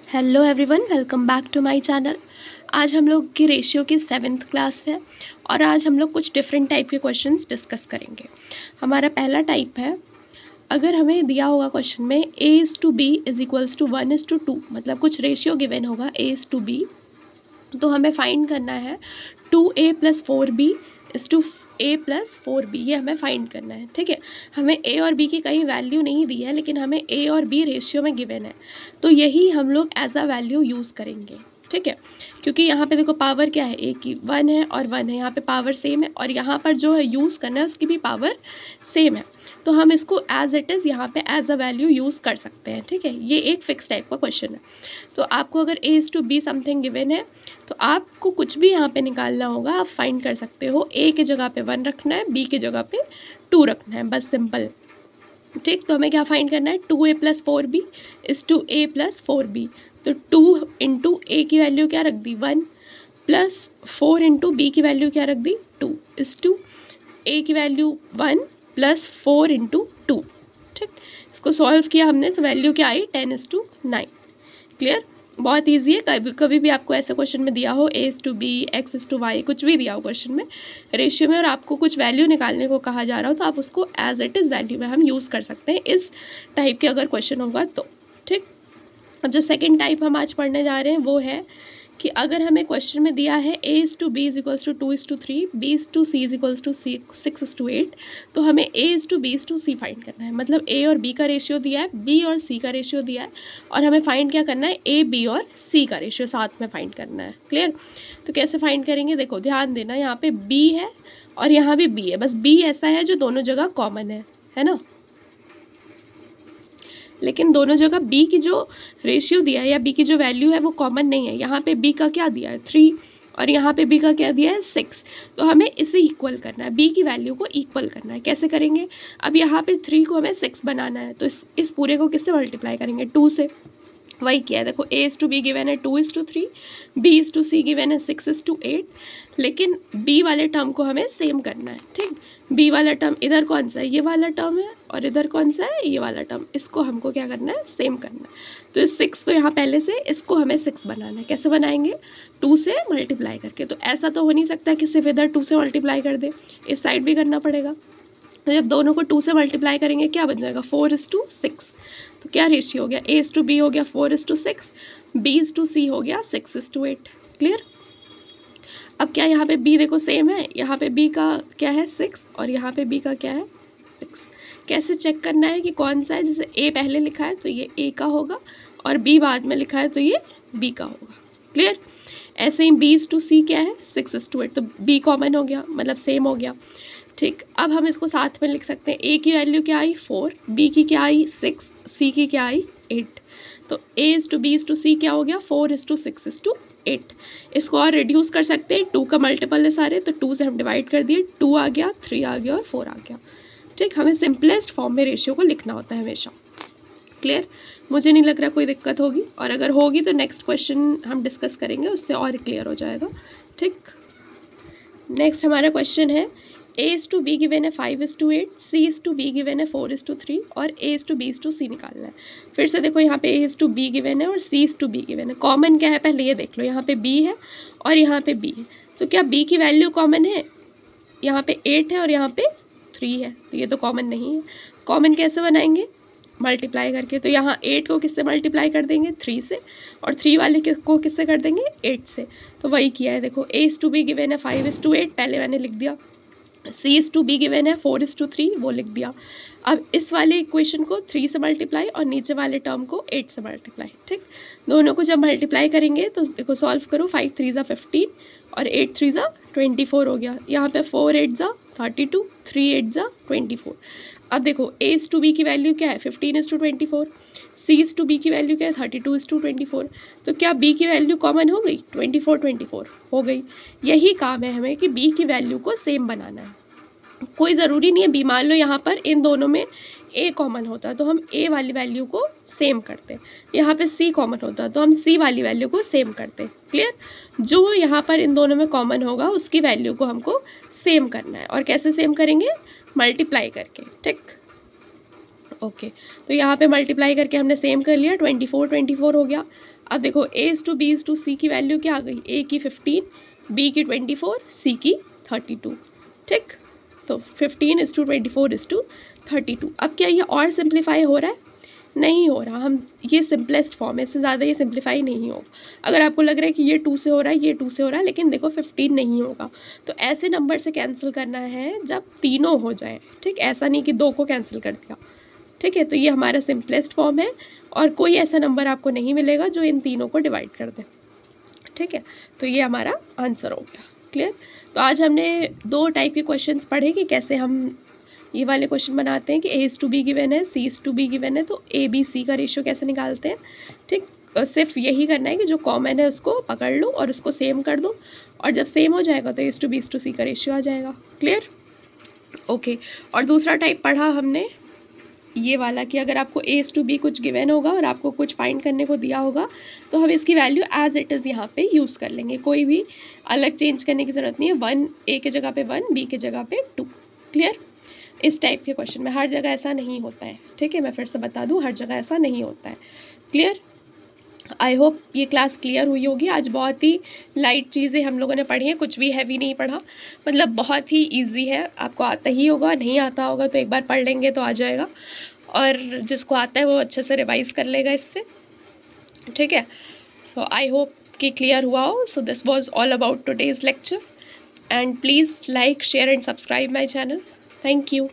Hello everyone, welcome back to my channel. आज हम लोग की रेशियो की 7th क्लास है और आज हम लोग कुछ डिफरेंट टाइप के क्वेश्चंस डिस्कस करेंगे। हमारा पहला टाइप है, अगर हमें दिया होगा क्वेश्चन में A/B इज इक्वल्स टू 1:2, मतलब कुछ रेशियो गिवन होगा A/B, तो हमें फाइंड करना है 2A + 4B is to A + 4B, ये हमें फाइंड करना है। ठीक है, हमें A और B की कहीं वैल्यू नहीं दी है, लेकिन हमें A और B रेशियो में गिवन है, तो यही हम लोग एज अ वैल्यू यूज़ करेंगे। ठीक है, क्योंकि यहाँ पे देखो पावर क्या है, A की 1 है और 1 है, यहाँ पे पावर सेम है और यहाँ पर जो है यूज़ करना है उसकी भी पावर सेम है, तो हम इसको एज इट इज़ यहाँ पे एज अ वैल्यू यूज़ कर सकते हैं। ठीक है, ये एक फिक्स टाइप का क्वेश्चन है। तो आपको अगर A/B समथिंग गिवन है तो आपको कुछ भी यहाँ पे निकालना होगा, आप फाइंड कर सकते हो। A की जगह पे 1 रखना है, B की जगह पे 2 रखना है, बस सिंपल। ठीक, तो हमें क्या फाइंड करना है, 2A + 4B is to A + 4B, तो 2 इंटू A की वैल्यू क्या रख दी 1 प्लस 4 इंटू B की वैल्यू क्या रख दी 2 इज टू A की वैल्यू 1 प्लस 4 इंटू 2। ठीक, इसको सॉल्व किया हमने तो वैल्यू क्या आई 10:9। क्लियर, बहुत ईजी है। कभी कभी भी आपको ऐसा क्वेश्चन में दिया हो A/B, X/Y, कुछ भी दिया हो क्वेश्चन में रेशियो में और आपको कुछ वैल्यू निकालने को कहा जा रहा हो, तो आप उसको एज इट इज़ वैल्यू में हम यूज़ कर सकते हैं इस टाइप के अगर क्वेश्चन होगा तो। ठीक, अब जो सेकेंड टाइप हम आज पढ़ने जा रहे हैं वो है कि अगर हमें क्वेश्चन में दिया है A/B is equals to 2:3, B/C is equals to 6:8, तो हमें A/B/C फाइंड करना है। मतलब A और B का रेशियो दिया है, B और C का रेशियो दिया है और हमें फाइंड क्या करना है, A, B और C का रेशियो साथ में फाइंड करना है। क्लियर, तो कैसे फाइंड करेंगे, देखो ध्यान देना, यहाँ पे B है और यहाँ भी B है, बस B ऐसा है जो दोनों जगह कॉमन है ना, लेकिन दोनों जगह B की जो रेशियो दिया है या B की जो वैल्यू है वो कॉमन नहीं है। यहाँ पे B का क्या दिया है 3 और यहाँ पे B का क्या दिया है 6, तो हमें इसे इक्वल करना है, B की वैल्यू को इक्वल करना है। कैसे करेंगे, अब यहाँ पे 3 को हमें 6 बनाना है, तो इस पूरे को किससे मल्टीप्लाई करेंगे 2 से। वही किया है, देखो A/B गिवन है 2:3, B/C गिवन है 6:8, लेकिन B वाले टर्म को हमें सेम करना है। ठीक, B वाला टर्म इधर कौन सा है, ये वाला टर्म है, और इधर कौन सा है, ये वाला टर्म, इसको हमको क्या करना है, सेम करना है। तो इस 6 को यहाँ पहले से, इसको हमें 6 बनाना है। कैसे बनाएंगे, 2 से मल्टीप्लाई करके। तो ऐसा तो हो नहीं सकता कि सिर्फ इधर 2 से मल्टीप्लाई कर दे, इस साइड भी करना पड़ेगा। तो जब दोनों को 2 से मल्टीप्लाई करेंगे क्या बन जाएगा 4:6, तो क्या रेशियो हो गया, A/B हो गया 4:6, B/C हो गया 6:8। क्लियर, अब क्या यहाँ पे B देखो सेम है, यहाँ पे B का क्या है 6 और यहाँ पे B का क्या है 6। कैसे चेक करना है कि कौन सा है, जैसे A पहले लिखा है तो ये A का होगा और B बाद में लिखा है तो ये B का होगा। क्लियर, ऐसे ही B/C क्या है 6:8, तो B कॉमन हो गया, मतलब सेम हो गया। ठीक, अब हम इसको साथ में लिख सकते हैं, A की वैल्यू क्या आई 4, B की क्या आई 6, C की क्या आई 8, तो A/B/C क्या हो गया 4:6:8। इसको और रिड्यूस कर सकते हैं, 2 का मल्टीपल है सारे, तो 2 से हम डिवाइड कर दिए, 2 आ गया, 3 आ गया और 4 आ गया। ठीक, हमें सिंपलेस्ट फॉर्म में रेशियो को लिखना होता है हमेशा। क्लियर, मुझे नहीं लग रहा कोई दिक्कत होगी, और अगर होगी तो नेक्स्ट क्वेश्चन हम डिस्कस करेंगे, उससे और क्लियर हो जाएगा। ठीक, नेक्स्ट हमारा क्वेश्चन है A/B गिवन है 5:8, C/B गिवन है 4:3 और A/B/C निकालना है। फिर से देखो यहाँ पे A/B गिवन है और C/B गिवन है। कॉमन क्या है पहले ये देख लो, यहाँ पे B है और यहाँ पे B है, तो क्या B की वैल्यू कॉमन है, यहाँ पे 8 है और यहाँ पे 3 है, तो ये तो कॉमन नहीं है। कॉमन कैसे बनाएंगे, मल्टीप्लाई करके। तो यहाँ 8 को किससे मल्टीप्लाई कर देंगे 3 से, और 3 वाले को किससे कर देंगे 8 से। तो वही किया है, देखो A/B गिवन है 5:8, पहले मैंने लिख दिया, C/B गिवन है 4:3, वो लिख दिया। अब इस वाले इक्वेशन को 3 से मल्टीप्लाई और नीचे वाले टर्म को 8 से मल्टीप्लाई। ठीक, दोनों को जब मल्टीप्लाई करेंगे तो देखो सॉल्व करो, 5 3 ज़ा 15 और 8 3 ज़ा 24 हो गया। यहाँ पे 4 8 ज़ा 32, 3 8 ज़ा 24। अब देखो A/B की वैल्यू क्या है 15:24, C/B की वैल्यू क्या है 32:24, तो क्या B की वैल्यू कॉमन हो गई 24 हो गई। यही काम है हमें कि B की वैल्यू को सेम बनाना है। कोई ज़रूरी नहीं है B, मान लो यहाँ पर इन दोनों में A कॉमन होता है तो हम A वाली वैल्यू को सेम करते हैं, यहाँ पे C कॉमन होता है तो हम C वाली वैल्यू को सेम करते हैं। क्लियर, जो यहाँ पर इन दोनों में कॉमन होगा उसकी वैल्यू को हमको सेम करना है, और कैसे सेम करेंगे, मल्टीप्लाई करके। ठीक, ओके, तो यहाँ पे मल्टीप्लाई करके हमने सेम कर लिया, 24 हो गया। अब देखो A/B/C की वैल्यू क्या आ गई, A की 15, B की 24, C की 32। ठीक, तो 15:24:32। अब क्या ये और सिंप्लीफाई हो रहा है? नहीं हो रहा। हम ये सिंपलेस्ट फॉर्म है, इससे ज़्यादा ये सिंप्लीफाई नहीं होगा। अगर आपको लग रहा है कि ये 2 से हो रहा है, ये 2 से हो रहा है, लेकिन देखो 15 नहीं होगा। तो ऐसे नंबर से कैंसिल करना है जब तीनों हो जाए। ठीक, ऐसा नहीं कि 2 को कैंसिल कर दिया। ठीक है, तो ये हमारा सिंपलेस्ट फॉर्म है और कोई ऐसा नंबर आपको नहीं मिलेगा जो इन तीनों को डिवाइड कर दे। ठीक है, तो ये हमारा आंसर हो गया। क्लियर? तो आज हमने 2 टाइप के क्वेश्चंस पढ़े कि कैसे हम ये वाले क्वेश्चन बनाते हैं कि A/B गिवन है, C/B गिवन है, तो A/B/C का रेशियो कैसे निकालते हैं। ठीक, सिर्फ यही करना है कि जो कॉमन है उसको पकड़ लो और उसको सेम कर दो, और जब सेम हो जाएगा तो A/B/C का रेशियो आ जाएगा। क्लियर? ओके, और दूसरा टाइप पढ़ा हमने ये वाला कि अगर आपको A/B कुछ गिवन होगा और आपको कुछ फाइंड करने को दिया होगा तो हम इसकी वैल्यू एज इट इज़ यहाँ पे यूज़ कर लेंगे, कोई भी अलग चेंज करने की ज़रूरत नहीं है। 1 A के जगह पे 1, B के जगह पे 2। क्लियर? इस टाइप के क्वेश्चन में हर जगह ऐसा नहीं होता है। ठीक है, मैं फिर से बता दूँ, हर जगह ऐसा नहीं होता है। क्लियर? आई होप ये क्लास क्लियर हुई होगी। आज बहुत ही लाइट चीज़ें हम लोगों ने पढ़ी हैं, कुछ भी हैवी नहीं पढ़ा, मतलब बहुत ही इजी है। आपको आता ही होगा, नहीं आता होगा तो एक बार पढ़ लेंगे तो आ जाएगा, और जिसको आता है वो अच्छे से रिवाइज कर लेगा इससे। ठीक है, सो आई होप कि क्लियर हुआ हो। So this was all about today's lecture, and please like, share and subscribe my channel. Thank you.